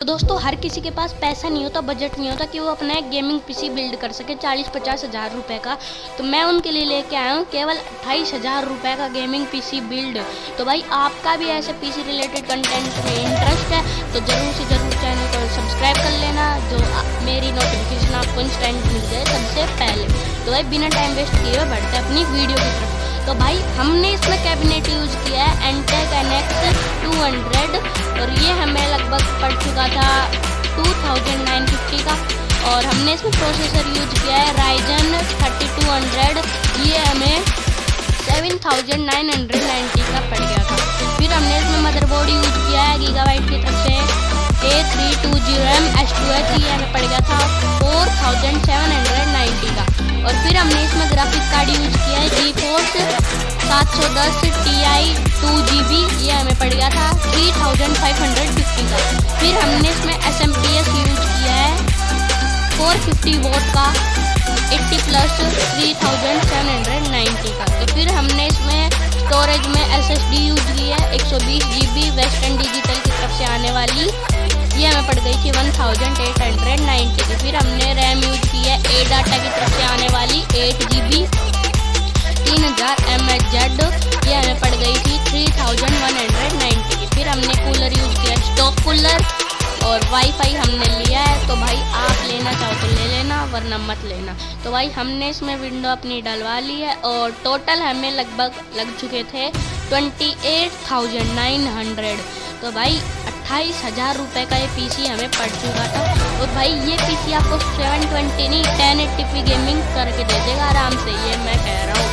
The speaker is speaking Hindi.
तो दोस्तों हर किसी के पास पैसा नहीं होता, बजट नहीं होता कि वो अपना एक गेमिंग पीसी बिल्ड कर सके 40-50 हज़ार रुपये का। तो मैं उनके लिए लेके आया हूँ केवल 28 हज़ार रुपये का गेमिंग पीसी बिल्ड। तो भाई आपका भी ऐसे पीसी रिलेटेड कंटेंट में इंटरेस्ट है तो ज़रूर से ज़रूर चैनल को सब्सक्राइब कर लेना, जो मेरी नोटिफिकेशन आपको इंस्टेंट मिल जाए सबसे पहले। तो भाई बिना टाइम वेस्ट किए हुए बढ़ते हैं अपनी वीडियो की तरफ। तो भाई हमने इसमें कैबिनेट यूज़ किया है एंटेक NX 200 और ये हमें लगभग पड़ चुका था 2950 का। और हमने इसमें प्रोसेसर यूज किया है Ryzen 3200, ये हमें 7990 का पड़ गया था। फिर हमने इसमें मदरबोर्ड यूज किया है गीगाबाइट की तरफ से A320M H2H, ये हमें पड़ गया था 4790 का। और फिर हमने इसमें ग्राफिक कार्ड यूज किया है GeForce 710 Ti 2GB, ये हमें पड़ गया था 3550 का। फिर हमने इसमें SMPS यूज किया है 450 वोट का 80+ 3790 का। तो फिर हमने इसमें स्टोरेज में SSD यूज की है 120GB वेस्टर्न डिजिटल की तरफ से आने वाली, ये हमें पड़ गई थी 1890 की। फिर हमने रैम यूज की है ADATA की तरफ से आने वाली 8GB 3000 mAh, ये हमें पड़ गई थी 3190 की। फिर हमने कूलर यूज किया स्टॉक कूलर और वाईफाई हमने लिया है। तो भाई आप लेना चाहो तो ले लेना वरना मत लेना। तो भाई हमने इसमें विंडो अपनी डलवा ली है और टोटल हमें लगभग लग चुके थे 28,900। तो भाई 28 हज़ार रुपये का ये पीसी हमें पड़ चुका था। और भाई ये पीसी आपको 720 नहीं 1080p गेमिंग करके दे देगा आराम से, ये मैं कह रहा हूँ।